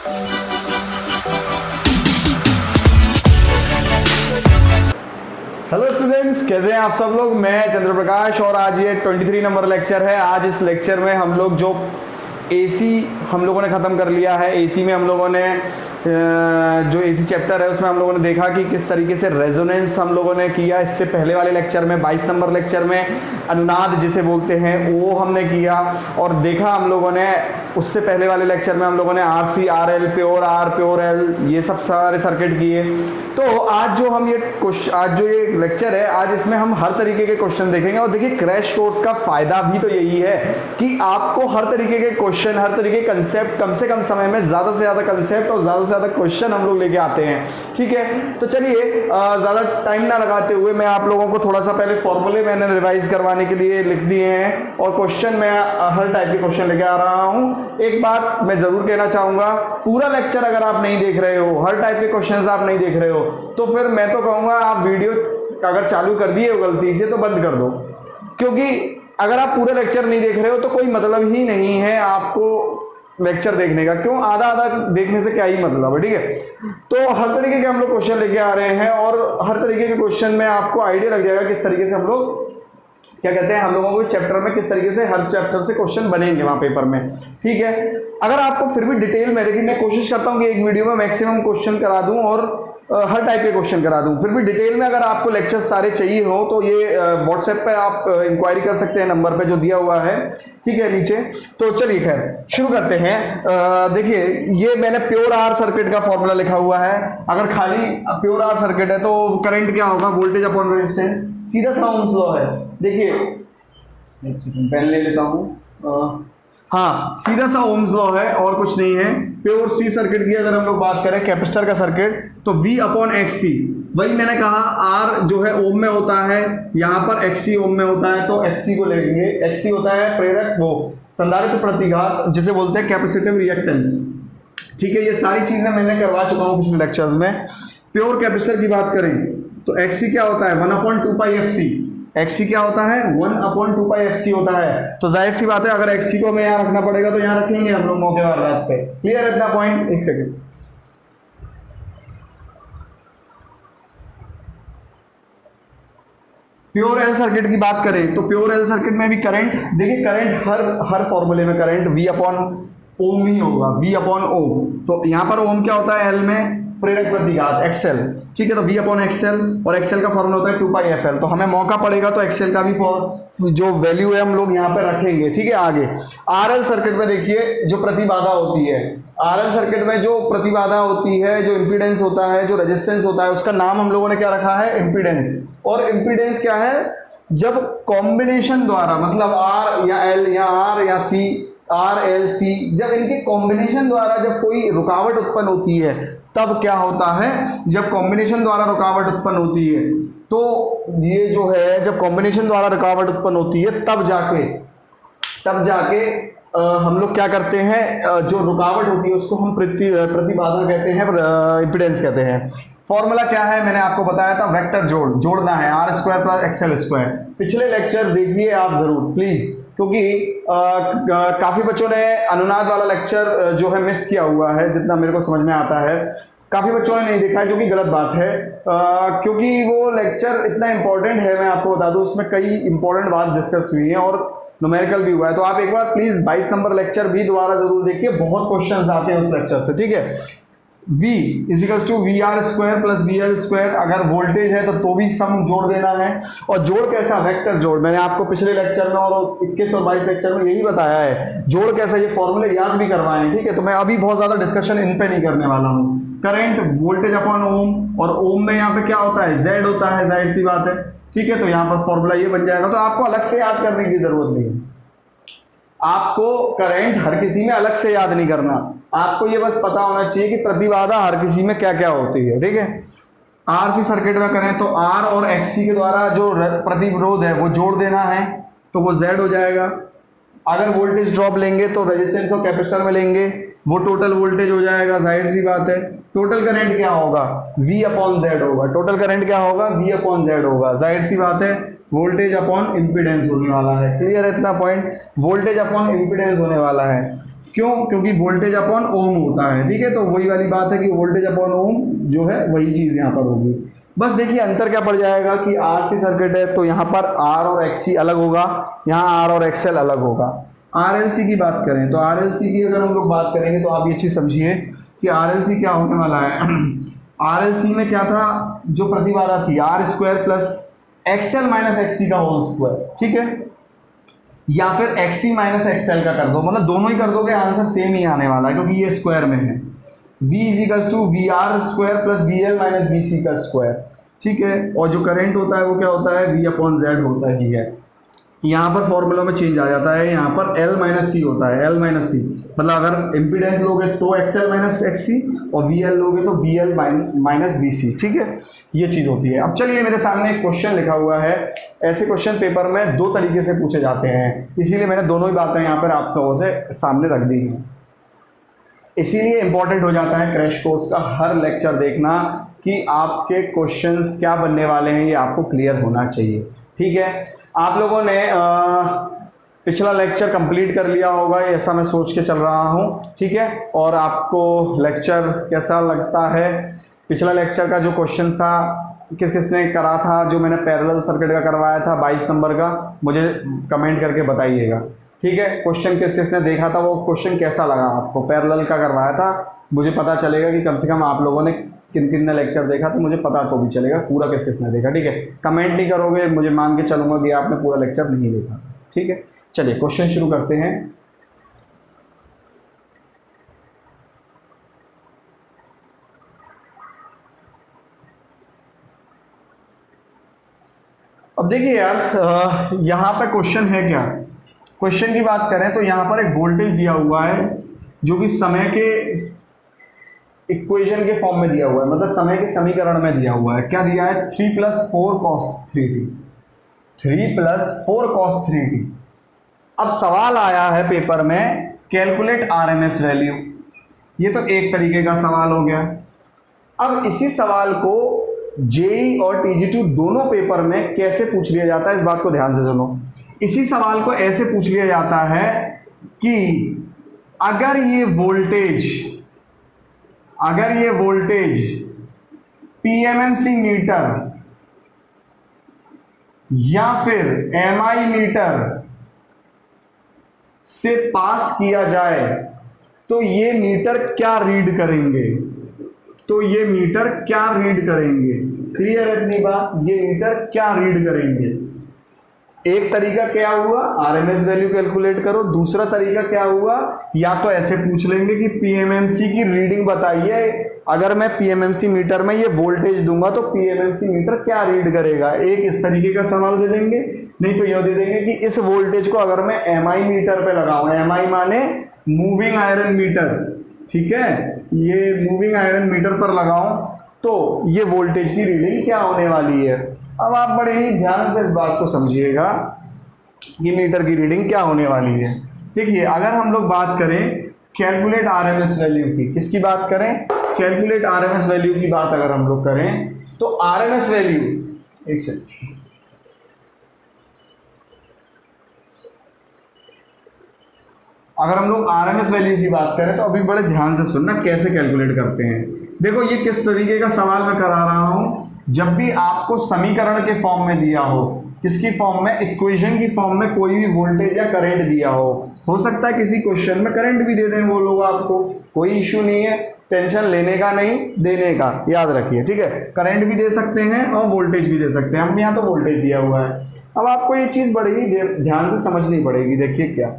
Hello students, कैसे हैं आप सब लोग। मैं चंद्र प्रकाश और आज ये 23 नंबर लेक्चर है। आज इस लेक्चर में हम लोग जो एसी हम लोगों ने ख़त्म कर लिया है। एसी में हम लोगों ने जो एसी चैप्टर है उसमें हम लोगों ने देखा कि किस तरीके से रेजोनेंस हम लोगों ने किया। इससे पहले वाले लेक्चर में 22 नंबर लेक्चर में अनुनाद जिसे बोलते हैं वो हमने किया और देखा हम लोगों ने। उससे पहले वाले लेक्चर में हम लोगों ने RC, RL, pure R, pure L, ये सब सारे सर्किट किए। तो आज जो ये लेक्चर है, आज इसमें हम हर तरीके के क्वेश्चन देखेंगे। और देखिए, क्रैश कोर्स का फायदा भी तो यही है कि आपको हर तरीके के क्वेश्चन, हर तरीके के कंसेप्ट, कम से कम समय में ज्यादा से ज्यादा कंसेप्ट और ज्यादा से ज्यादा क्वेश्चन हम लोग लेके आते हैं। ठीक है, तो चलिए ज्यादा टाइम ना लगाते हुए मैं आप लोगों को थोड़ा सा पहले फॉर्मूले मैंने रिवाइज करवाने के लिए लिख दिए हैं और क्वेश्चन मैं हर टाइप के क्वेश्चन लेके आ रहा हूं। एक बात मैं जरूर कहना चाहूंगा, पूरा लेक्चर अगर आप नहीं देख रहे हो, हर टाइप के क्वेश्चंस आप नहीं देख रहे हो, तो फिर मैं तो कहूंगा आप वीडियो अगर चालू कर दिए हो गलती से तो बंद कर दो। क्योंकि अगर आप पूरा लेक्चर नहीं देख रहे हो तो कोई मतलब ही नहीं है आपको लेक्चर देखने का। क्यों, आधा आधा देखने से क्या ही मतलब है। ठीक है, तो हर तरीके के हम लोग क्वेश्चन लेके आ रहे हैं और हर तरीके के क्वेश्चन में आपको आइडिया लग जाएगा किस तरीके से हम लोग क्या कहते हैं, हम लोगों को चैप्टर में किस तरीके से हर चैप्टर से क्वेश्चन बनेंगे वहां पेपर में। ठीक है, अगर आपको फिर भी डिटेल में, देखिए मैं कोशिश करता हूं कि एक वीडियो में मैक्सिमम क्वेश्चन करा दूं और हर टाइप के क्वेश्चन करा दूं। फिर भी डिटेल में अगर आपको लेक्चर सारे चाहिए हो तो ये व्हाट्सएप पे आप इंक्वायरी कर सकते हैं नंबर पे जो दिया हुआ है, ठीक है, नीचे। तो चलिए खैर शुरू करते हैं। देखिए, ये मैंने प्योर आर सर्किट का फॉर्मूला लिखा हुआ है। अगर खाली प्योर आर सर्किट है तो करंट क्या होगा, वोल्टेज अपॉन रेजिस्टेंस, सीधा सा ओम्स लॉ है। देखिए एक सेकंड पेन ले लेता हूँ। हाँ, सीधा सा ओम्स लॉ है और कुछ नहीं है। प्योर सी सर्किट की अगर हम लोग बात करें, कैपेसिटर का सर्किट, तो V अपॉन एक्स सी, वही मैंने कहा R जो है ओम में होता है, यहाँ पर XC ओम में होता है, तो XC को लेंगे। XC होता है प्रेरक, वो संधारित्र प्रतिघात जिसे बोलते हैं कैपेसिटिव रिएक्टेंस। ठीक है, ये सारी चीजें मैंने करवा चुका हूँ पिछले लेक्चर्स में। प्योर कैपेसिटर की बात करें तो XC क्या होता है, 1/2πfc। XC क्या होता है, 1/2πfc होता है। तो जाहिर सी बात है अगर XC को हमें यहाँ रखना पड़ेगा तो यहाँ रखेंगे हम लोग मौके वार रात पे। क्लियर इतना पॉइंट। एक सेकेंड, प्योर एल सर्किट की बात करें तो प्योर एल सर्किट में भी करंट, देखिए करंट हर फॉर्मूले में करंट V अपॉन ओम ही होगा, V अपॉन ओम। तो यहाँ पर ओम क्या होता है, एल में प्रेरक प्रतिघात XL। ठीक है, तो V अपॉन XL और XL का फॉर्मूला होता है 2πfl। तो हमें मौका पड़ेगा तो XL का भी जो वैल्यू है हम लोग यहाँ पे रखेंगे। ठीक है, आगे RL सर्किट में देखिए जो प्रतिबाधा होती है, RL सर्किट में जो प्रतिबाधा होती है, जो इंपीडेंस होता है, जो रेजिस्टेंस होता है, उसका नाम हम लोगों ने क्या रखा है, इंपीडेंस। और इंपीडेंस क्या है, जब कॉम्बिनेशन द्वारा, मतलब R या L या R या C, R L C, जब इनके कॉम्बिनेशन द्वारा जब कोई रुकावट उत्पन्न होती है तब क्या होता है, जब कॉम्बिनेशन द्वारा रुकावट उत्पन्न होती है, तो ये जो है जब कॉम्बिनेशन द्वारा रुकावट उत्पन्न होती है तब जाके हम लोग क्या करते हैं, जो रुकावट होती है उसको हम प्रतिबाधा कहते हैं, इंपीडेंस कहते हैं। फॉर्मूला क्या है, मैंने आपको बताया था, वेक्टर जोड़ना है, R² + XL²। पिछले लेक्चर देखिए आप जरूर प्लीज, क्योंकि काफी बच्चों ने अनुनाद वाला लेक्चर जो है मिस किया हुआ है, जितना मेरे को समझ में आता है। काफी बच्चों ने नहीं देखा है, जो कि गलत बात है, क्योंकि वो लेक्चर इतना इंपॉर्टेंट है। मैं आपको बता दूं उसमें कई इंपॉर्टेंट बात डिस्कस हुई है और न्यूमेरिकल भी हुआ है। तो आप एक बार प्लीज 22 नंबर लेक्चर भी दोबारा जरूर देखिए, बहुत क्वेश्चन आते हैं उस लेक्चर से। ठीक है, V = VR² + VL²। अगर वोल्टेज है तो भी सम जोड़ देना है। और जोड़ कैसा, वेक्टर जोड़। मैंने आपको पिछले लेक्चर में और 21 और 22 लेक्चर में यही बताया है, जोड़ कैसा, ये फॉर्मूले याद भी करवाएं। ठीक है, तो मैं अभी बहुत ज्यादा डिस्कशन इन पे नहीं करने वाला हूँ। करंट वोल्टेज अपॉन ओम, और ओम में यहाँ पे क्या होता है, Z होता है, जाहिर सी बात है। ठीक है, तो यहाँ पर फॉर्मूला ये बन जाएगा। तो आपको अलग से याद करने की जरूरत नहीं है, आपको करंट हर किसी में अलग से याद नहीं करना, आपको ये बस पता होना चाहिए कि प्रतिबाधा हर किसी में क्या क्या होती है। ठीक है, RC सर्किट में करें तो R और XC के द्वारा जो प्रतिरोध है वो जोड़ देना है, तो वो Z हो जाएगा। अगर वोल्टेज ड्रॉप लेंगे तो रेजिस्टेंस और कैपेसिटर में लेंगे, वो टोटल वोल्टेज हो जाएगा, जाहिर सी बात है। टोटल करंट क्या होगा, V अपॉन Z होगा। टोटल करंट क्या होगा, V अपॉन Z होगा, जाहिर सी बात है। वोल्टेज अपॉन इम्पीडेंस होने वाला है। क्लियर है इतना पॉइंट, वोल्टेज अपॉन इम्पीडेंस होने वाला है। क्यों? क्योंकि वोल्टेज अपॉन ओम होता है, ठीक है। तो वही वाली बात है कि वोल्टेज अपॉन ओम जो है वही चीज़ यहाँ पर होगी। बस देखिए अंतर क्या पड़ जाएगा कि आरसी सर्किट है तो यहाँ पर आर और एक्ससी अलग होगा, यहाँ आर और एक्सएल अलग होगा। आरएलसी की बात करें तो आरएलसी की अगर हम लोग बात करेंगे तो आप ये चीज़ समझिए कि आरएलसी क्या होने वाला है। आरएलसी में क्या था, जो प्रतिबाधा थी R square plus XL minus XC का होल स्क्वायर, ठीक है, या फिर एक्ससी माइनस एक्सएल का कर दो, मतलब दोनों ही कर दोगे आंसर सेम ही आने वाला है क्योंकि ये स्क्वायर में है। V equals to V R square plus V L minus V C का स्क्वायर, ठीक है। और जो करंट होता है वो क्या होता है, V अपॉन जेड होता ही है। यहाँ पर फॉर्मूला में चेंज आ जाता है, यहाँ पर L माइनस सी होता है, L माइनस सी मतलब अगर इम्पीडेंस लोगे तो XL माइनस एक्ससी और VL लोगे तो VL माइनस VC, ठीक है, ये चीज़ होती है। अब चलिए मेरे सामने एक क्वेश्चन लिखा हुआ है। ऐसे क्वेश्चन पेपर में दो तरीके से पूछे जाते हैं, इसीलिए मैंने दोनों ही बातें यहाँ पर आप लोगों से सामने रख दी हैं। इसीलिए इंपॉर्टेंट हो जाता है क्रैश कोर्स का हर लेक्चर देखना कि आपके क्वेश्चंस क्या बनने वाले हैं, ये आपको क्लियर होना चाहिए, ठीक है। आप लोगों ने पिछला लेक्चर कंप्लीट कर लिया होगा, ऐसा मैं सोच के चल रहा हूँ, ठीक है। और आपको लेक्चर कैसा लगता है? पिछला लेक्चर का जो क्वेश्चन था किस किसने करा था, जो मैंने पैरेलल सर्किट का करवाया था 22 नंबर का, मुझे कमेंट करके बताइएगा, ठीक है। क्वेश्चन किस किसने देखा था, वो क्वेश्चन कैसा लगा आपको, पैरेलल का करवाया था, मुझे पता चलेगा कि कम से कम आप लोगों ने किन किन ने लेक्चर देखा, तो मुझे पता तो भी चलेगा पूरा किस किसने देखा, ठीक है। कमेंट नहीं करोगे मुझे मान के चलूंगा कि आपने पूरा लेक्चर नहीं देखा, ठीक है। चलिए क्वेश्चन शुरू करते हैं। अब देखिए यार यहाँ पे क्वेश्चन है क्या, क्वेश्चन की बात करें तो यहाँ पर एक वोल्टेज दिया हुआ है जो कि समय के इक्वेशन के फॉर्म में दिया हुआ है, मतलब समय के समीकरण में दिया हुआ है। क्या दिया है, 3 + 4 cos 3t, 3 + 4 cos 3t। अब सवाल आया है पेपर में कैलकुलेट आरएमएस वैल्यू, ये तो एक तरीके का सवाल हो गया। अब इसी सवाल को जेई और टीजी2 दोनों पेपर में कैसे पूछ लिया जाता है, इस बात को ध्यान से सुनो। इसी सवाल को ऐसे पूछ लिया जाता है कि अगर ये वोल्टेज पीएमएमसी मीटर या फिर एमआई मीटर से पास किया जाए तो ये मीटर क्या रीड करेंगे, क्लियर है इतनी बात, ये मीटर क्या रीड करेंगे। एक तरीका क्या हुआ, आरएमएस वैल्यू कैलकुलेट करो, दूसरा तरीका क्या हुआ, या तो ऐसे पूछ लेंगे कि पीएमएमसी की रीडिंग बताइए, अगर मैं पीएमएमसी मीटर में ये वोल्टेज दूंगा तो पीएमएमसी मीटर क्या रीड करेगा। एक इस तरीके का सवाल दे देंगे, नहीं तो यह दे देंगे कि इस वोल्टेज को अगर मैं एमआई मीटर पे लगाऊं, एमआई माने मूविंग आयरन मीटर, ठीक है, ये मूविंग आयरन मीटर पर लगाऊं तो ये वोल्टेज की रीडिंग क्या होने वाली है। अब आप बड़े ही ध्यान से इस बात को समझिएगा कि मीटर की रीडिंग क्या होने वाली है। देखिए अगर हम लोग बात करें कैलकुलेट आरएमएस वैल्यू की, किसकी बात करें, कैलकुलेट आरएमएस वैल्यू की बात अगर हम लोग करें तो आरएमएस वैल्यू, एक सेकंड, अगर हम लोग आरएमएस वैल्यू की बात करें तो अभी बड़े ध्यान से सुनना कैसे कैलकुलेट करते हैं। देखो ये किस तरीके का सवाल मैं करा रहा हूं, जब भी आपको समीकरण के फॉर्म में दिया हो, किसकी फॉर्म में, इक्वेशन की फॉर्म में कोई भी वोल्टेज या करंट दिया हो सकता है किसी क्वेश्चन में करंट भी दे दें वो लोग आपको, कोई इश्यू नहीं है, टेंशन लेने का नहीं देने का, याद रखिए, ठीक है। करंट भी दे सकते हैं और वोल्टेज भी दे सकते हैं, हम यहाँ तो वोल्टेज दिया हुआ है। अब आपको ये चीज़ बड़ी ही ध्यान से समझनी पड़ेगी। देखिए क्या,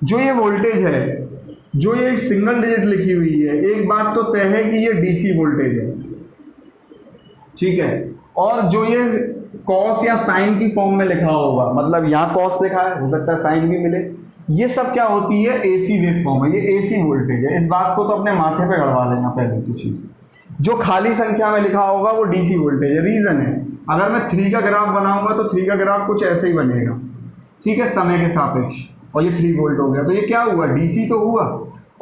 जो ये वोल्टेज है, जो ये सिंगल डिजिट लिखी हुई है, एक बात तो तय है कि ये डीसी वोल्टेज है, ठीक है, और जो ये कॉस या साइन की फॉर्म में लिखा होगा, मतलब यहाँ कॉस लिखा है, हो सकता है साइन भी मिले, ये सब क्या होती है, एसी वेव फॉर्म है, ये एसी वोल्टेज है। इस बात को तो अपने माथे पे गड़वा लेना पहले तो चीज़। जो खाली संख्या में लिखा होगा वो डीसी वोल्टेज है। रीज़न है, अगर मैं 3 का ग्राफ बनाऊंगा तो 3 का ग्राफ कुछ ऐसे ही बनेगा, ठीक है, समय के सापेक्ष, और ये 3 वोल्ट हो गया, तो ये क्या हुआ, डीसी तो हुआ।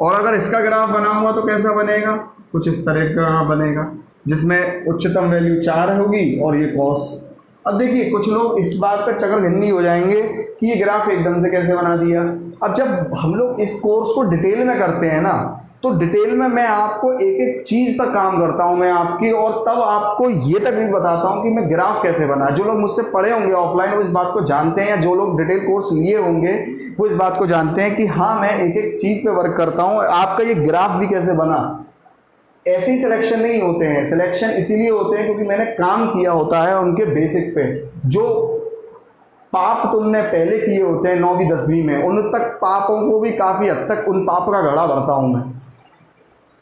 और अगर इसका ग्राफ बनाऊंगा तो कैसा बनेगा, कुछ इस तरह का बनेगा, जिसमें उच्चतम वैल्यू 4 होगी और ये कॉस अब देखिए कुछ लोग इस बात पर चक्करघिन्नी हो जाएंगे कि ये ग्राफ एकदम से कैसे बना दिया। अब जब हम लोग इस कोर्स को डिटेल में करते हैं ना, तो डिटेल में मैं आपको एक एक चीज़ पर काम करता हूं मैं आपकी, और तब आपको ये तक भी बताता हूं कि मैं ग्राफ कैसे बना। जो लोग मुझसे पढ़े होंगे ऑफलाइन वो इस बात को जानते हैं, या जो लोग डिटेल कोर्स लिए होंगे वो इस बात को जानते हैं कि हाँ मैं एक एक चीज़ पे वर्क करता हूँ। आपका ये ग्राफ भी कैसे बना, ऐसे ही सिलेक्शन नहीं होते हैं, सिलेक्शन इसीलिए होते हैं क्योंकि मैंने काम किया होता है उनके बेसिक्स पे। जो पाप तुमने पहले किए होते हैं 9वीं 10वीं में, उन तक पापों को भी काफ़ी हद तक उन पाप का घड़ा भरता हूँ मैं,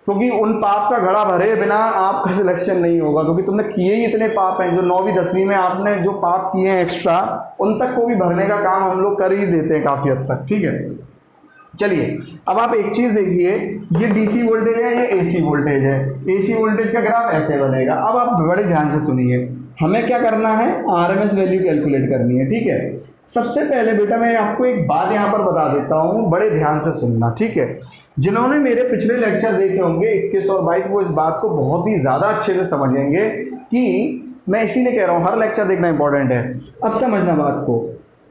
क्योंकि उन पाप का घड़ा भरे बिना आपका सिलेक्शन नहीं होगा, क्योंकि तुमने किए ही इतने पाप हैं। जो 9वीं 10वीं में आपने जो पाप किए हैं एक्स्ट्रा, उन तक को भी भरने का काम हम लोग कर ही देते हैं काफ़ी हद तक। ठीक है, चलिए अब आप एक चीज़ देखिए, ये डीसी वोल्टेज है, ये एसी वोल्टेज है। एसी वोल्टेज का ग्राफ ऐसे बनेगा। अब आप बड़े ध्यान से सुनिए, हमें क्या करना है, आरएमएस वैल्यू कैलकुलेट करनी है। ठीक है, सबसे पहले बेटा मैं आपको एक बात यहाँ पर बता देता हूँ, बड़े ध्यान से सुनना। ठीक है, जिन्होंने मेरे पिछले लेक्चर देखे होंगे 21 और 22, वो इस बात को बहुत ही ज़्यादा अच्छे से समझेंगे कि मैं इसीलिए कह रहा हूँ हर लेक्चर देखना इंपॉर्टेंट है। अब समझना बात को,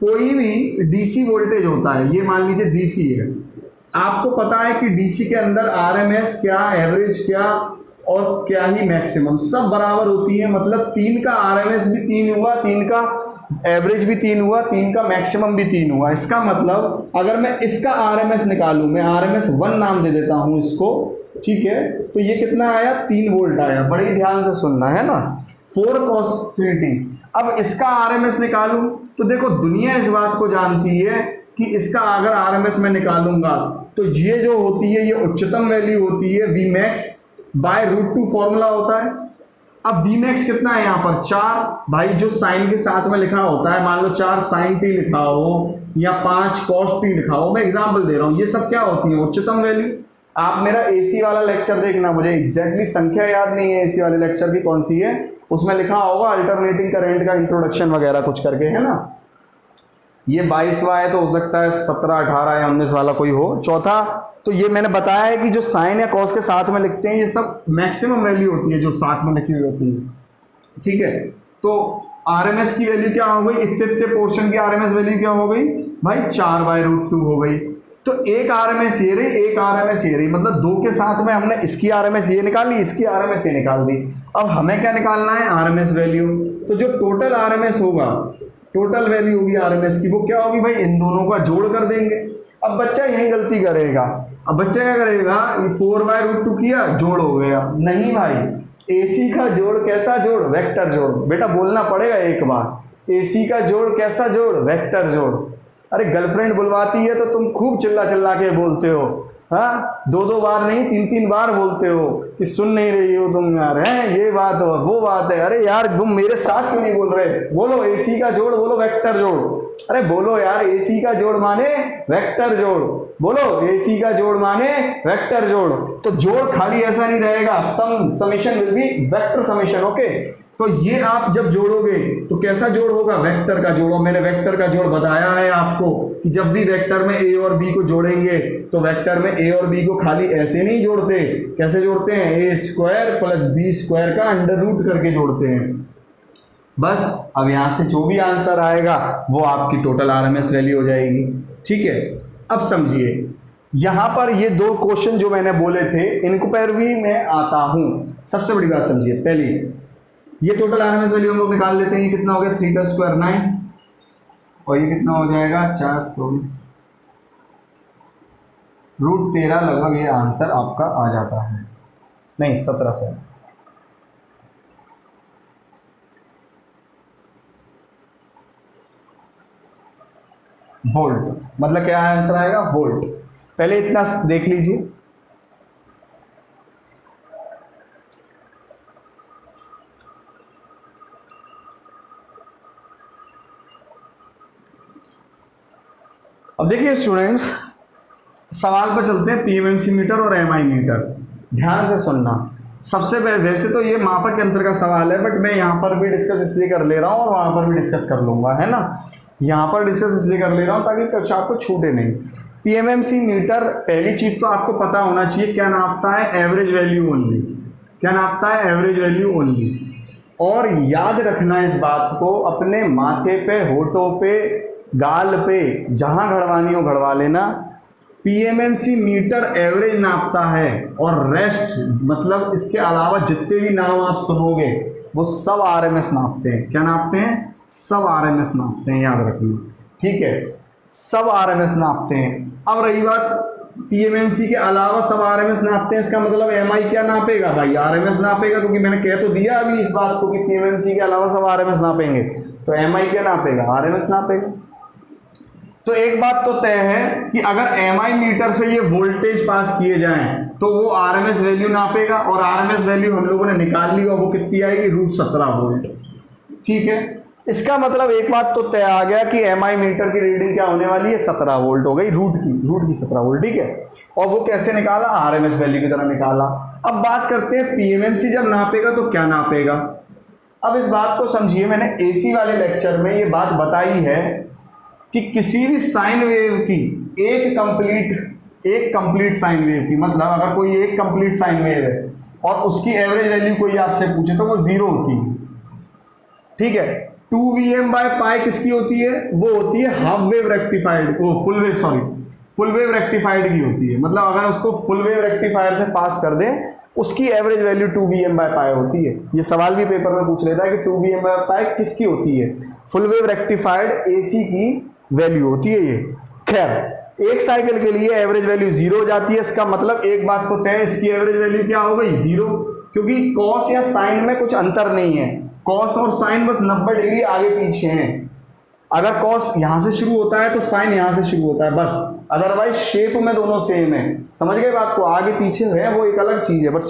कोई भी डीसी वोल्टेज होता है, ये मान लीजिए डीसी है, आपको पता है कि डीसी के अंदर आरएमएस क्या, एवरेज क्या और क्या ही मैक्सिमम सब बराबर होती है। मतलब 3 का आरएमएस भी 3 हुआ, 3 का एवरेज भी 3 हुआ, 3 का मैक्सिमम भी 3 हुआ। इसका मतलब अगर मैं इसका आरएमएस निकालूं, मैं आरएमएस 1 नाम दे देता हूं इसको, ठीक है, तो ये कितना आया, 3 वोल्ट आया। बड़े ध्यान से सुनना है ना, 4 cos 3t। अब इसका आरएमएस निकालूं तो देखो दुनिया इस बात को जानती है कि इसका अगर आरएमएस मैं निकालूंगा तो ये जो होती है ये उच्चतम वैल्यू होती है, वी मैक्स बाय √2 फॉर्मूला होता है। अब वी मैक्स कितना है यहाँ पर, 4 भाई, जो साइन के साथ में लिखा होता है, मान लो 4 sin t लिखा हो या 5 cos t लिखा हो, मैं एग्जाम्पल दे रहा हूँ, ये सब क्या होती है, उच्चतम वैल्यू। आप मेरा एसी वाला लेक्चर देखना, मुझे एग्जैक्टली संख्या याद नहीं है एसी वाले लेक्चर की कौन सी है, उसमें लिखा होगा अल्टरनेटिंग करंट का इंट्रोडक्शन वगैरह कुछ करके, है ना। ये 22वां है तो हो सकता है 17, 18 या 19 वाला कोई हो। चौथा तो ये मैंने बताया है कि जो साइन या कॉस के साथ में लिखते हैं ये सब मैक्सिमम वैल्यू होती है जो साथ में लिखी हुई होती है। ठीक है, तो आरएमएस की वैल्यू क्या हो गई, इतने पोर्शन की आरएमएस वैल्यू क्या हो गई भाई, 4/√2 हो गई। तो एक आरएमएस ये रही, एक आरएमएस ये रही, मतलब 2 के साथ में हमने इसकी आरएमएस ये निकाल ली, इसकी आरएमएस ये निकाल दी। अब हमें क्या निकालना है, आरएमएस वैल्यू। तो जो टोटल आरएमएस होगा, टोटल वैल्यू होगी आरएमएस की, वो क्या होगी भाई, इन दोनों का जोड़ कर देंगे। अब बच्चा यही गलती करेगा, अब बच्चा क्या करेगा, 4/√2 किया, जोड़ हो गया। नहीं भाई, एसी का जोड़ कैसा जोड़, वेक्टर जोड़। बेटा बोलना पड़ेगा एक बार, एसी का जोड़ कैसा जोड़, वेक्टर जोड़। अरे गर्लफ्रेंड बुलवाती है तो तुम खूब चिल्ला चिल्ला के बोलते हो, हाँ, 2-2 बार नहीं 3-3 बार बोलते हो कि सुन नहीं रही हो तुम यार, है ये बात हो वो बात है। अरे यार तुम मेरे साथ क्यों नहीं बोल रहे, बोलो एसी का जोड़, बोलो वेक्टर जोड़। अरे बोलो यार, एसी का जोड़ माने वेक्टर जोड़, बोलो एसी का जोड़ माने वेक्टर जोड़। तो जोड़ खाली ऐसा नहीं रहेगा, summation will be vector summation. Okay, तो ये आप जब जोड़ोगे तो कैसा जोड़ होगा, वेक्टर का जोड़। मैंने वेक्टर का जोड़ बताया है आपको कि जब भी वेक्टर में ए और बी को जोड़ेंगे तो वेक्टर में ए और बी को खाली ऐसे नहीं जोड़ते, कैसे जोड़ते हैं, a² + b² का अंडर रूट करके जोड़ते हैं। बस अब यहां से जो भी आंसर आएगा वो आपकी टोटल आरएमएस वैल्यू हो जाएगी। ठीक है, अब समझिए यहां पर ये 2 क्वेश्चन जो मैंने बोले थे इनको पर भी मैं आता हूं। सबसे बड़ी बात समझिए, पहली ये टोटल आरएमएस वैल्यू हम लोग निकाल लेते हैं। ये कितना हो गया, 3 का स्क्वायर 9, और ये कितना हो जाएगा 4 √13 लगभग ये आंसर आपका आ जाता है, नहीं 1700 वोल्ट। मतलब क्या आंसर आएगा, वोल्ट। पहले इतना देख लीजिए, अब देखिए स्टूडेंट्स, सवाल पर चलते हैं। पीएमएमसी मीटर और एमआई मीटर, ध्यान से सुनना। सबसे पहले, वैसे तो ये मापक यंत्र का सवाल है, बट मैं यहाँ पर भी डिस्कस इसलिए कर ले रहा हूँ और वहाँ पर भी डिस्कस कर लूँगा, है ना। यहाँ पर डिस्कस इसलिए कर ले रहा हूँ ताकि कक्षा आपको छूटे नहीं। पीएमएमसी मीटर, पहली चीज़ तो आपको पता होना चाहिए क्या नापता है, एवरेज वैल्यू ओनली। क्या नापता है, एवरेज वैल्यू ओनली। और याद रखना इस बात को, अपने माथे पे, होठों पे, गाल पे, जहां घड़वानी हो घड़वा लेना। पीएमएमसी मीटर एवरेज नापता है और रेस्ट मतलब इसके अलावा जितने भी नाम आप सुनोगे वो सब आरएमएस नापते हैं। क्या नापते हैं? सब आरएमएस नापते हैं, याद रखना, ठीक है, सब आरएमएस नापते हैं। अब रही बात पीएमएमसी के अलावा सब आरएमएस नापते हैं, इसका मतलब एमआई क्या नापेगा भाई? आरएमएस नापेगा, क्योंकि मैंने कह तो दिया अभी इस बात को कि पीएमएमसी के अलावा सब आरएमएस नापेंगे, तो एमआई क्या नापेगा? आरएमएस नापेगा। तो एक बात तो तय है कि अगर एमआई मीटर से ये वोल्टेज पास किए जाएं तो वो आरएमएस वैल्यू नापेगा, और आरएमएस वैल्यू हम लोगों ने निकाल ली और वो कितनी आएगी? √17 वोल्ट, ठीक है। इसका मतलब एक बात तो तय आ गया कि एमआई मीटर की रीडिंग क्या होने वाली है? 17 वोल्ट हो गई, रूट की 17 वोल्ट, ठीक है। और वो कैसे निकाला? आरएमएस वैल्यू की तरह निकाला। अब बात करते हैं पीएमएमसी जब नापेगा तो क्या नापेगा। अब इस बात को समझिए, मैंने एसी वाले लेक्चर में ये बात बताई है कि किसी भी साइन वेव की एक कंप्लीट साइन वेव की, मतलब अगर कोई एक कंप्लीट साइन वेव है और उसकी एवरेज वैल्यू कोई आपसे पूछे तो वो 0 होती है, ठीक है। 2Vm/π किसकी होती है? वो होती है हाफ वेव रेक्टिफाइड, वो फुल वेव रेक्टिफाइड की होती है। मतलब अगर उसको फुल वेव रेक्टिफायर से पास कर दें उसकी एवरेज वैल्यू 2Vm/π होती है। ये सवाल भी पेपर में पूछ लेता है कि 2Vm/π किसकी होती है? फुल वेव रेक्टिफाइड एसी की वैल्यू होती है ये। खैर, एक साइकिल के लिए एवरेज वैल्यू 0 हो जाती है। इसका मतलब एक बात तो तय है, इसकी एवरेज वैल्यू क्या हो गई? 0, क्योंकि कॉस या साइन में कुछ अंतर नहीं है। कॉस और साइन बस 90 डिग्री आगे पीछे हैं। अगर कॉस यहां से शुरू होता है तो साइन यहां से शुरू होता है बस, अदरवाइज शेप में दोनों सेम है। समझ गए बात को? आगे पीछे है वो एक अलग चीज है, बट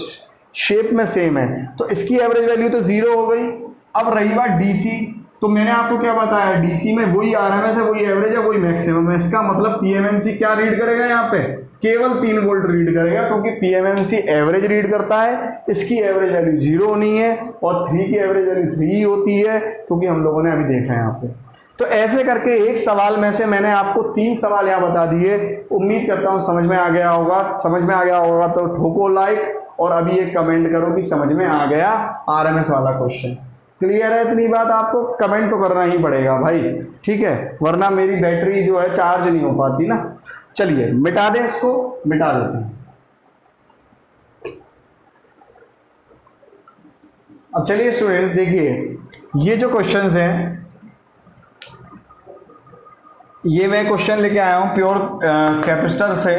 शेप में सेम है। तो इसकी एवरेज वैल्यू तो 0 हो गई। अब रही बात डीसी, तो मैंने आपको क्या बताया? डीसी में वही आरएमएस है, वही एवरेज है, वही मैक्सिमम है। इसका मतलब पीएमएमसी क्या रीड करेगा? यहाँ पे केवल 3 वोल्ट रीड करेगा, क्योंकि पीएमएमसी एवरेज रीड करता है। इसकी एवरेज वैल्यू 0 होनी है और 3 की एवरेज वैल्यू 3 होती है, क्योंकि हम लोगों ने अभी देखा है यहाँ पे। तो ऐसे करके एक सवाल में से मैंने आपको 3 सवाल यहाँ बता दिए। उम्मीद करता हूँ समझ में आ गया होगा। समझ में आ गया होगा तो ठोको लाइक, और अभी एक कमेंट करो कि समझ में आ गया आरएमएस वाला क्वेश्चन। क्लियर है इतनी बात? आपको कमेंट तो करना ही पड़ेगा भाई, ठीक है, वरना मेरी बैटरी जो है चार्ज नहीं हो पाती ना। चलिए मिटा दें इसको, मिटा देते हैं। अब चलिए स्टूडेंट्स देखिए, ये जो क्वेश्चंस हैं, ये मैं क्वेश्चन लेके आया हूं प्योर कैपेसिटर से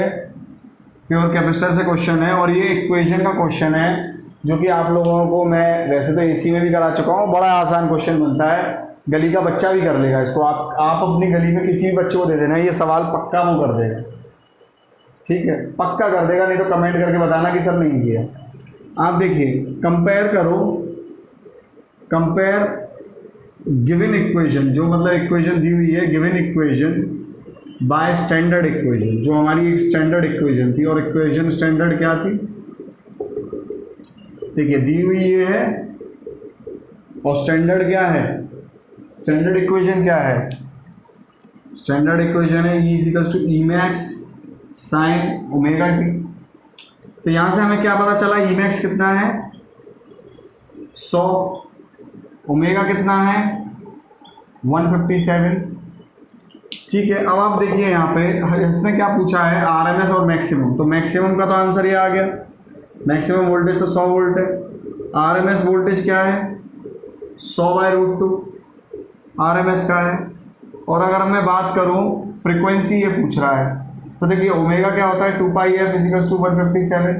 क्वेश्चन है, और ये इक्वेशन का क्वेश्चन है जो कि आप लोगों को मैं वैसे तो एसी में भी करा चुका हूँ। बड़ा आसान क्वेश्चन बनता है, गली का बच्चा भी कर लेगा इसको। आप अपनी गली में किसी भी बच्चे को दे देना, ये सवाल पक्का वो कर देगा, ठीक है, पक्का कर देगा। नहीं तो कमेंट करके बताना कि सर नहीं किया। आप देखिए, कंपेयर करो, कंपेयर गिवन इक्वेशन, जो मतलब इक्वेशन दी हुई है, given equation by standard equation, जो हमारी एक स्टैंडर्ड इक्वेशन थी। और इक्वेशन स्टैंडर्ड क्या थी? देखिए दी हुई ये है, और स्टैंडर्ड क्या है? स्टैंडर्ड इक्वेशन क्या है? स्टैंडर्ड इक्वेशन है E = Emax sin omega T. तो यहां से हमें क्या पता चला? Emax कितना है? 100। ओमेगा कितना है? 157। ठीक है, अब आप देखिए यहाँ पे इसने क्या पूछा है? आरएमएस और मैक्सिमम। तो मैक्सिमम का तो आंसर ये आ गया, मैक्सिमम वोल्टेज तो 100 वोल्ट है। आरएमएस वोल्टेज क्या है? 100/√2 आरएमएस का है। और अगर मैं बात करूं फ्रीक्वेंसी, ये पूछ रहा है, तो देखिए ओमेगा क्या होता है? 2πf = 157।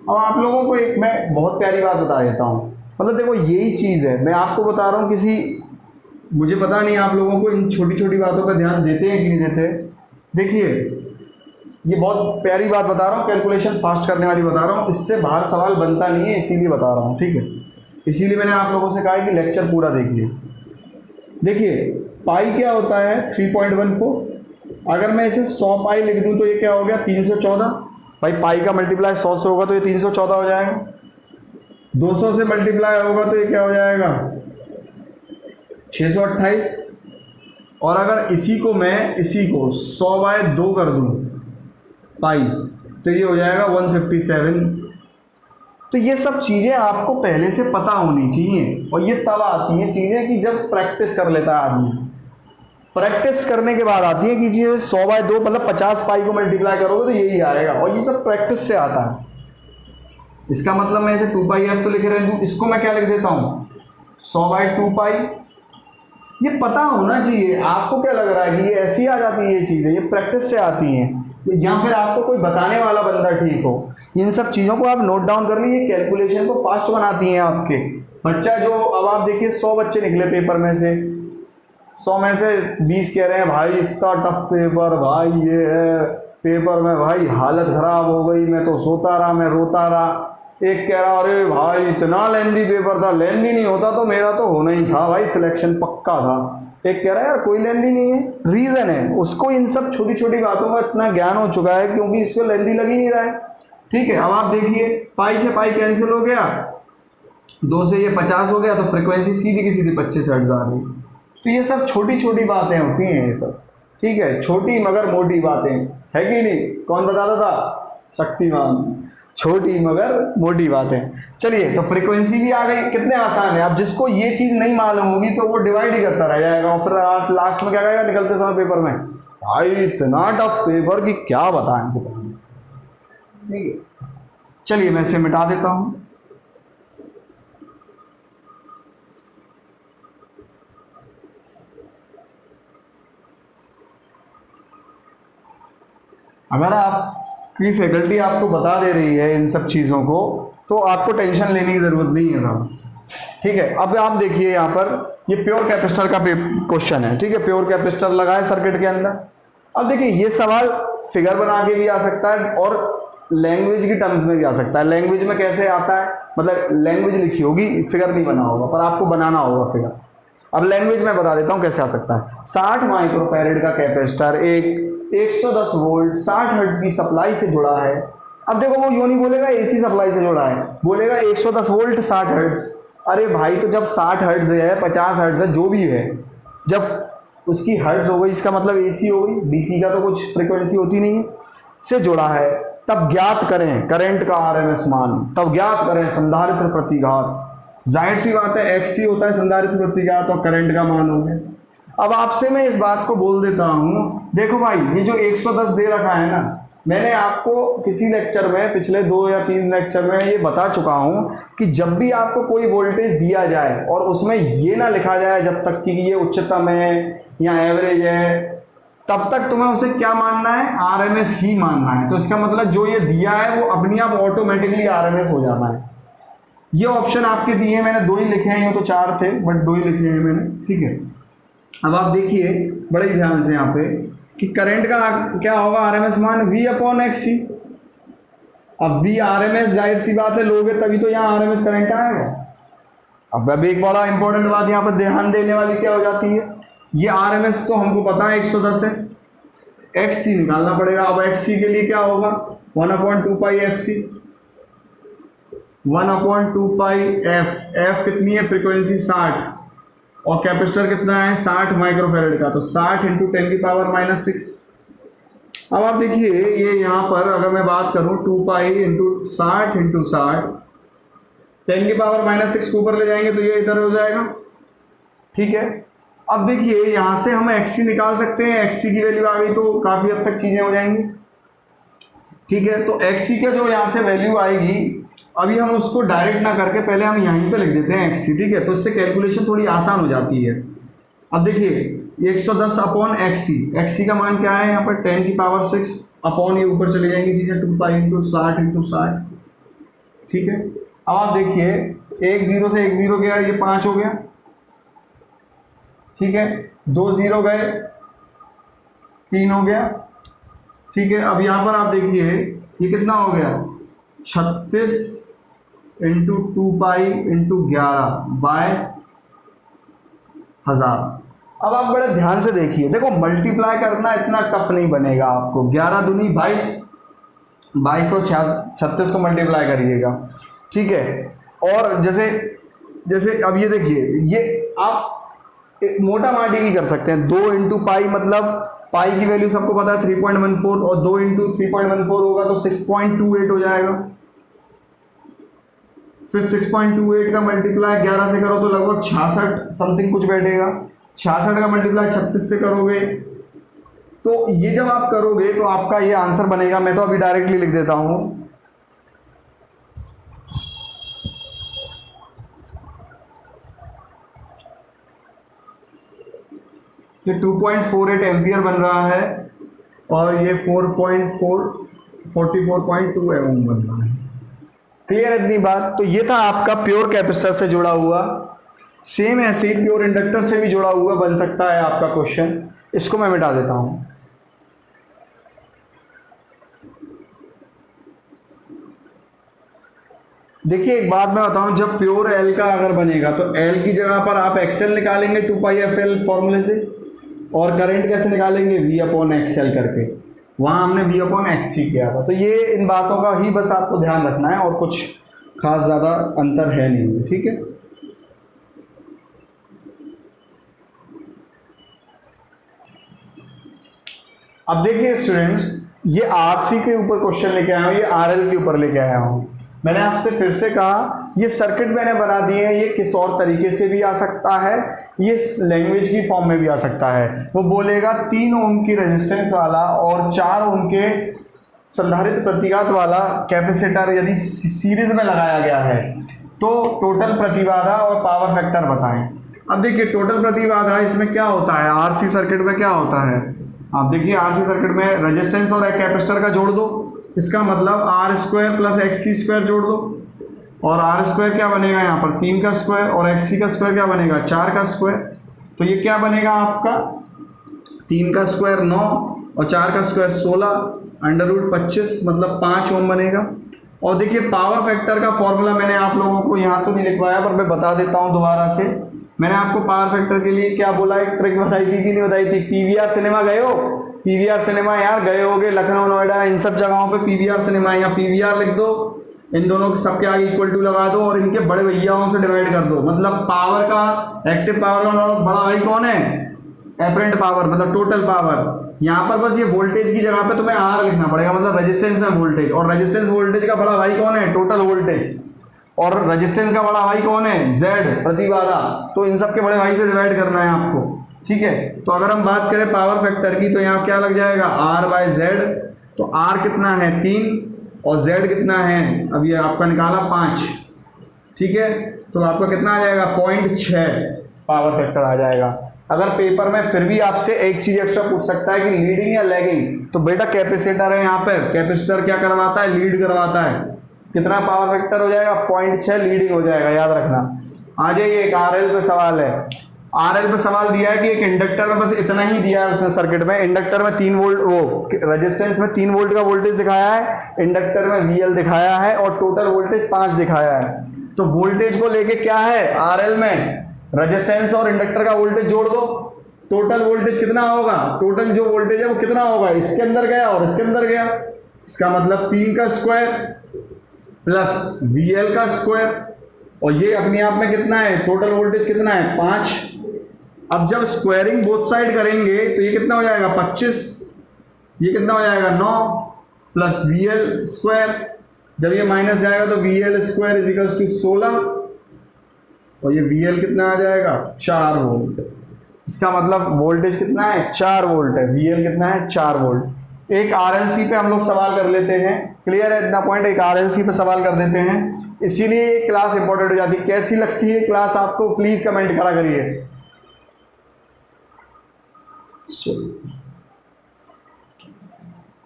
अब आप लोगों को एक मैं बहुत प्यारी बात बता देता हूँ, मतलब देखो यही चीज़ है, मैं आपको बता रहा हूँ। मुझे पता नहीं आप लोगों को इन छोटी छोटी बातों पर ध्यान देते हैं कि नहीं देते। देखिए ये बहुत प्यारी बात बता रहा हूँ, कैलकुलेशन फास्ट करने वाली बता रहा हूँ, इससे बाहर सवाल बनता नहीं है, इसीलिए बता रहा हूँ, ठीक है। इसीलिए मैंने आप लोगों से कहा है कि लेक्चर पूरा देखिए। देखिए पाई क्या होता है? 3.14। अगर मैं इसे 100 पाई लिख दूँ तो ये क्या हो गया? 314। भाई पाई का मल्टीप्लाई 100 से होगा तो ये 314 हो जाएगा। 200 से मल्टीप्लाई होगा तो ये क्या हो जाएगा? 628। और अगर इसी को 100/2 कर दूं पाई, तो ये हो जाएगा 157। तो ये सब चीज़ें आपको पहले से पता होनी चाहिए, और ये तब आती हैं चीज़ें कि जब प्रैक्टिस कर लेता है आदमी। प्रैक्टिस करने के बाद आती है कि ये 100/2 मतलब 50 पाई को मल्टीप्लाई करोगे तो यही आएगा, और ये सब प्रैक्टिस से आता है। इसका मतलब मैं इसे 2πf तो लिख रहा हूँ, इसको मैं क्या लिख देता हूँ 100/2π। ये पता होना चाहिए। आपको क्या लग रहा है कि ये ऐसी आ जाती है ये चीज़ें? ये प्रैक्टिस से आती हैं, या फिर आपको कोई बताने वाला बंदा ठीक हो। इन सब चीज़ों को आप नोट डाउन कर लीजिए, कैलकुलेशन को फास्ट बनाती हैं आपके। बच्चा जो, अब आप देखिए 100 बच्चे निकले पेपर में से, 100 में से 20 कह रहे हैं भाई इतना टफ पेपर, भाई ये है पेपर में भाई हालत ख़राब हो गई, मैं तो सोता रहा, मैं रोता रहा। एक कह रहा अरे भाई इतना लेंदी पेपर था, लेंदी नहीं होता तो मेरा तो होना ही था भाई, सिलेक्शन पक्का था। एक कह रहा है यार कोई लेंदी नहीं है, रीज़न है उसको इन सब छोटी छोटी बातों का इतना ज्ञान हो चुका है क्योंकि इसको लेंदी लग ही नहीं रहा है। ठीक है, अब आप देखिए पाई से पाई कैंसिल हो गया, 2 से ये 50 हो गया, तो फ्रिक्वेंसी सीधी की सीधी 25 हर्ट्ज आ गई। तो ये सब छोटी छोटी बातें होती हैं ये सब, ठीक है, छोटी मगर मोटी बातें, है कि नहीं? कौन बताता था? शक्तिमान। छोटी मगर मोटी बातें। चलिए, तो फ्रीक्वेंसी भी आ गई, कितने आसान है। अब जिसको ये चीज़ नहीं मालूम होगी तो वो डिवाइड ही करता रह जाएगा, और फिर लास्ट में क्या कहेगा निकलते समय पेपर में, भाई इतना टफ पेपर कि क्या बताएं। ठीक है, चलिए मैं इसे मिटा देता हूँ। अगर आपकी फैकल्टी आपको बता दे रही है इन सब चीज़ों को तो आपको टेंशन लेने की ज़रूरत नहीं है साहब। ठीक है, अब आप देखिए यहाँ पर ये प्योर कैपेसिटर का क्वेश्चन है। ठीक है, प्योर कैपेसिटर लगा है सर्किट के अंदर। अब देखिए ये सवाल फिगर बना के भी आ सकता है और लैंग्वेज की टर्म्स में भी आ सकता है। लैंग्वेज में कैसे आता है, मतलब लैंग्वेज लिखी होगी, फिगर नहीं बना होगा, पर आपको बनाना होगा फिगर। अब लैंग्वेज में बता देता हूँ कैसे आ सकता है। 60 माइक्रोफैरेड का कैपेसिटर एक 110 वोल्ट 60 हर्ट्ज की सप्लाई से जुड़ा है। अब देखो वो यूं नहीं बोलेगा एसी सप्लाई से जुड़ा है, बोलेगा 110 वोल्ट 60 हर्ट्ज। अरे भाई तो जब 60 हर्ट्ज है, 50 हर्ट्ज है, जो भी है, जब उसकी हर्ट्ज हो गई इसका मतलब एसी हो गई। डीसी का तो कुछ फ्रीक्वेंसी होती नहीं है, से जुड़ा है। तब ज्ञात करें करंट का आरएमएस मान, तब ज्ञात करें संधारित्र प्रतिघात। जाहिर सी बात है एक्सी होता है संधारित्र प्रतिघात और करंट का मान हो गया। अब आपसे मैं इस बात को बोल देता हूँ, देखो भाई ये जो 110 दे रखा है ना, मैंने आपको किसी लेक्चर में, पिछले 2 या 3 लेक्चर में ये बता चुका हूँ कि जब भी आपको कोई वोल्टेज दिया जाए और उसमें ये ना लिखा जाए जब तक कि ये उच्चतम है या एवरेज है, तब तक तुम्हें उसे क्या मानना है, आरएमएस ही मानना है। तो इसका मतलब जो ये दिया है वो अपने आप ऑटोमेटिकली आरएमएस हो जाना है। ये ऑप्शन आपके दिए हैं, मैंने 2 ही लिखे हैं, ये तो 4 थे बट 2 ही लिखे हैं मैंने। ठीक है, अब आप देखिए बड़े ध्यान से यहाँ पे कि करंट का क्या होगा आरएमएस मान V/XC। अब V आरएमएस जाहिर सी बात है लोगे तभी तो यहाँ आरएमएस करंट आएगा। अब एक बड़ा इंपॉर्टेंट बात यहाँ पर ध्यान देने वाली क्या हो जाती है, ये आरएमएस तो हमको पता है 110 है, XC निकालना पड़ेगा। अब XC के लिए क्या होगा 1/2πfc, 1/2πf। f कितनी है फ्रीक्वेंसी 60 और कैपेसिटर कितना है 60 माइक्रोफैरेड का, तो 60 × 10⁻⁻6। अब आप देखिए ये यहाँ पर अगर मैं बात करूँ 2π × 60 × 60 10⁻⁻6 को ऊपर ले जाएंगे तो ये इधर हो जाएगा। ठीक है, अब देखिए यहाँ से हम XC निकाल सकते हैं, XC की वैल्यू आ गई तो काफ़ी हद तक चीज़ें हो जाएंगी। ठीक है, तो XC का जो यहाँ से वैल्यू आएगी, अभी हम उसको डायरेक्ट ना करके पहले हम यहीं पे लिख देते हैं XC। ठीक है, तो इससे कैलकुलेशन थोड़ी आसान हो जाती है। अब देखिए 110/XC, XC का मान क्या है यहाँ पर 10⁻6 अपॉन ये ऊपर चले जाएंगी चीज़ें 2π × 60 × 60। ठीक है, अब आप देखिए 1 0 से 1 0 गया, ये 5 हो गया। ठीक है, 2 0 गए, 3 हो गया। ठीक है, अब यहाँ पर आप देखिए ये कितना हो गया 36 × 2π × 11/1000। अब आप बड़े ध्यान से देखिए, देखो मल्टीप्लाई करना इतना टफ नहीं बनेगा आपको। 11 दूनी 22, 22 और 36 को मल्टीप्लाई करिएगा। ठीक है, और जैसे अब ये देखिए, ये आप मोटा माटी की कर सकते हैं। 2 × π मतलब पाई की वैल्यू सबको पता है 3.14 और 2 × 3.14 होगा तो 6.28 हो जाएगा। फिर 6.28 का मल्टीप्लाई 11 से करो तो लगभग 66 समथिंग कुछ बैठेगा। 66 का मल्टीप्लाई 36 से करोगे तो ये जब आप करोगे तो आपका ये आंसर बनेगा। मैं तो अभी डायरेक्टली लिख देता हूँ, ये 2.48 एम्पियर बन रहा है और ये 44.2 ओम बन रहा है। क्लियर है इतनी बात? तो ये था आपका प्योर कैपेसिटर से जुड़ा हुआ। सेम ऐसे ही प्योर इंडक्टर से भी जुड़ा हुआ बन सकता है आपका क्वेश्चन। इसको मैं मिटा देता हूं। देखिए एक बात मैं बताऊं, जब प्योर एल का अगर बनेगा तो एल की जगह पर आप एक्सएल निकालेंगे 2πfl फॉर्मूले से, और करंट कैसे निकालेंगे V/XL करके। वहां हमने V/XC किया था। तो ये इन बातों का ही बस आपको ध्यान रखना है और कुछ खास ज़्यादा अंतर है नहीं, ठीक है। अब देखिए स्टूडेंट्स, ये RC के ऊपर क्वेश्चन लेके आया हूँ, ये RL के ऊपर लेके आया हूँ। मैंने आपसे फिर से कहा ये सर्किट मैंने बना दिए हैं, ये किस और तरीके से भी आ सकता है, ये लैंग्वेज की फॉर्म में भी आ सकता है। वो बोलेगा 3 ओम की रेजिस्टेंस वाला और 4 ओम के संधारित्र प्रतिघात वाला कैपेसिटर यदि सीरीज में लगाया गया है तो टोटल प्रतिबाधा और पावर फैक्टर बताएं। अब देखिए टोटल प्रतिबाधा इसमें क्या होता है, RC सर्किट में क्या होता है, आप देखिए RC सर्किट में रेजिस्टेंस और एक कैपेसिटर का जोड़ दो, इसका मतलब R² प्लस XC² जोड़ दो, और R² क्या बनेगा यहाँ पर 3 का स्क्वायर, और XC का स्क्वायर क्या बनेगा 4 का स्क्वायर। तो ये क्या बनेगा आपका 3 का स्क्वायर 9 और 4 का स्क्वायर 16 √25 मतलब 5 ओम बनेगा। और देखिए पावर फैक्टर का फॉर्मूला मैंने आप लोगों को यहाँ तो नहीं लिखवाया पर मैं बता देता हूँ दोबारा से। मैंने आपको पावर फैक्टर के लिए क्या बोला, एक ट्रिक बताई थी कि नहीं बताई थी। PVR सिनेमा गए हो, PVR सिनेमा यार गए होगे, लखनऊ नोएडा इन सब जगहों पे PVR सिनेमा है। यहाँ PVR लिख दो, इन दोनों सबके आगे इक्वल टू लगा दो और इनके बड़े भैयाओं से डिवाइड कर दो। मतलब पावर का, एक्टिव पावर का बड़ा भाई कौन है, एपरेंट पावर मतलब टोटल पावर। यहाँ पर बस ये वोल्टेज की जगह पे तुम्हें R लिखना पड़ेगा, मतलब रेजिस्टेंस में वोल्टेज, और रेजिस्टेंस वोल्टेज का बड़ा भाई कौन है, टोटल वोल्टेज, और रेजिस्टेंस का बड़ा भाई कौन है, Z प्रतिबाधा। तो इन सब के बड़े भाई से डिवाइड करना है आपको, ठीक है। तो अगर हम बात करें पावर फैक्टर की तो यहाँ क्या लग जाएगा R/Z। तो R कितना है 3 और Z कितना है, अब ये आपका निकाला 5, ठीक है। तो आपका कितना आ जाएगा 0.6 पावर फैक्टर आ जाएगा। अगर पेपर में फिर भी आपसे एक चीज एक्स्ट्रा पूछ सकता है कि लीडिंग या लैगिंग, तो बेटा कैपेसिटर है यहाँ पर, कैपेसिटर क्या करवाता है, लीड करवाता है। कितना पावर फैक्टर हो जाएगा 0.6 लीडिंग हो जाएगा, याद रखना। आ जाइए एक RL पे सवाल है। RL पे सवाल दिया है कि एक इंडक्टर में बस इतना ही दिया है उसने सर्किट में। इंडक्टर में 3 वोल्ट, वो रेजिस्टेंस में 3 वोल्ट का वोल्टेज दिखाया है, इंडक्टर में VL दिखाया है और टोटल वोल्टेज 5 दिखाया है। तो वोल्टेज को लेके क्या है RL में, रेजिस्टेंस और इंडक्टर का वोल्टेज जोड़ दो, टोटल वोल्टेज कितना होगा, टोटल जो वोल्टेज है वो कितना होगा, इसके अंदर गया और इसके अंदर गया। इसका मतलब 3 का स्क्वायर प्लस VL का स्क्वायर, और ये अपने आप में कितना है, टोटल वोल्टेज कितना है 5। अब जब स्क्वायरिंग बोथ साइड करेंगे तो ये कितना हो जाएगा 25, ये कितना हो जाएगा 9 प्लस VL स्क्वायर, जब ये माइनस जाएगा तो VL square is equals to 16, और ये VL कितना आ जाएगा 4 वोल्ट। इसका मतलब वोल्टेज कितना है 4 वोल्ट है, VL कितना है 4 वोल्ट। एक RLC पे हम लोग सवाल कर लेते हैं, क्लियर है इतना पॉइंट, एक RLC पे सवाल कर देते हैं, इसीलिए ये क्लास इंपॉर्टेंट हो जाती है। कैसी लगती है क्लास आपको, प्लीज कमेंट करा करिए।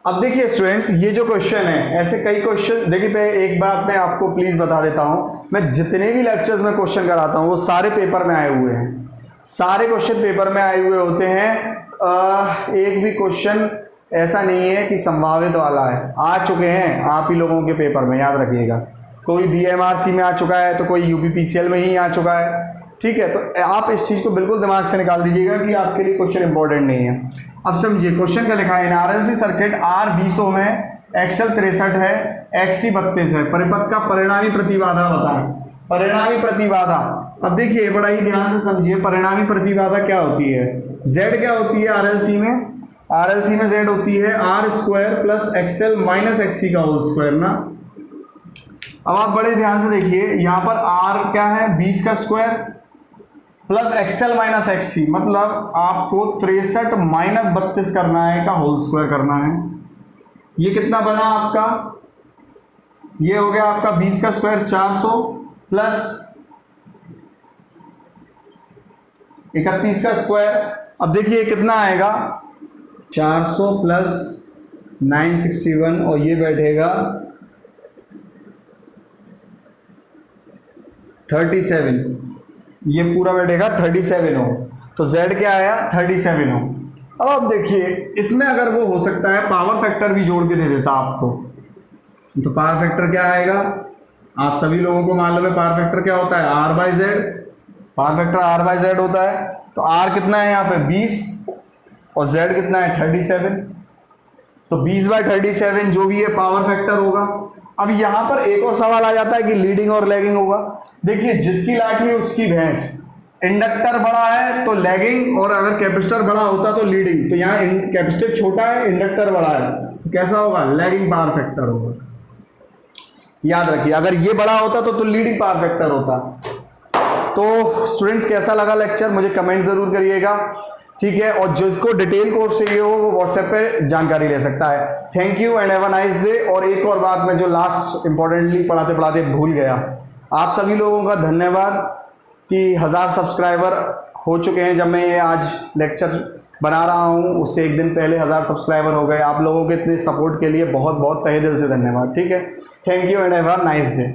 अब देखिए स्टूडेंट्स, ये जो क्वेश्चन है, ऐसे कई क्वेश्चन देखिए। एक बात मैं आपको प्लीज बता देता हूं, मैं जितने भी लेक्चर्स में क्वेश्चन कराता हूं वो सारे पेपर में आए हुए हैं, सारे क्वेश्चन पेपर में आए हुए होते हैं। एक भी क्वेश्चन ऐसा नहीं है कि संभावित वाला है, आ चुके हैं आप ही लोगों के पेपर में, याद रखिएगा। कोई BMRC में आ चुका है तो कोई UPPCL में ही आ चुका है, ठीक है। तो आप इस चीज़ को बिल्कुल दिमाग से निकाल दीजिएगा कि आपके लिए क्वेश्चन इंपॉर्टेंट नहीं है। अब समझिए क्वेश्चन क्या लिखा है, RLC सर्किट R 20 ओम है, XL 63 है, XC 32 है, परिपथ का परिणामी प्रतिबाधा बताएं। परिणामी प्रतिबाधा, अब देखिए बड़ा ही ध्यान से समझिए, परिणामी प्रतिबाधा क्या होती है, Z क्या होती है RLC में, RLC में Z होती है R² plus XL minus XC का होल स्क्वायर ना। अब आप बड़े ध्यान से देखिए, यहाँ पर r क्या है 20 का स्क्वायर प्लस एक्सएल माइनस एक्ससी, मतलब आपको 63 माइनस 32 करना है का होल स्क्वायर करना है। ये कितना बना आपका, ये हो गया आपका 20 का स्क्वायर 400 प्लस 31 का स्क्वायर। अब देखिए कितना आएगा 400 प्लस 961 और ये बैठेगा 37, ये पूरा बैठेगा 37 हो, तो z क्या आया 37 हो। अब आप देखिए इसमें अगर वो हो सकता है पावर फैक्टर भी जोड़ के दे देता आपको, तो पावर फैक्टर क्या आएगा, आप सभी लोगों को मालूम है पावर फैक्टर क्या होता है r/z, पावर फैक्टर r/z होता है। तो r कितना है यहाँ पे 20 और z कितना है 37, तो 20/37 जो भी है पावर फैक्टर होगा। अब यहाँ पर एक और सवाल आ जाता है कि लीडिंग और लैगिंग होगा। देखिए जिसकी लाठी उसकी भैंस, इंडक्टर बड़ा है तो लैगिंग, और अगर कैपेसिटर बड़ा होता तो लीडिंग। तो यहाँ कैपेसिटर छोटा है, इंडक्टर बड़ा है, तो कैसा होगा लैगिंग पावर फैक्टर होगा। याद रखिए अगर ये बड़ा होता तो लीडिंग पावर फैक्टर होता। तो स्टूडेंट्स कैसा लगा लेक्चर मुझे कमेंट जरूर करिएगा, ठीक है। और जिसको डिटेल कोर्स चाहिए हो वो व्हाट्सएप पे जानकारी ले सकता है। Thank you and have a nice day. और एक और बात मैं जो लास्ट इंपॉर्टेंटली पढ़ाते पढ़ाते भूल गया, आप सभी लोगों का धन्यवाद कि 1000 सब्सक्राइबर हो चुके हैं। जब मैं ये आज लेक्चर बना रहा हूँ उससे एक दिन पहले 1000 सब्सक्राइबर हो गए। आप लोगों के इतने सपोर्ट के लिए बहुत बहुत तहे दिल से धन्यवाद, ठीक है। Thank you and have a nice day.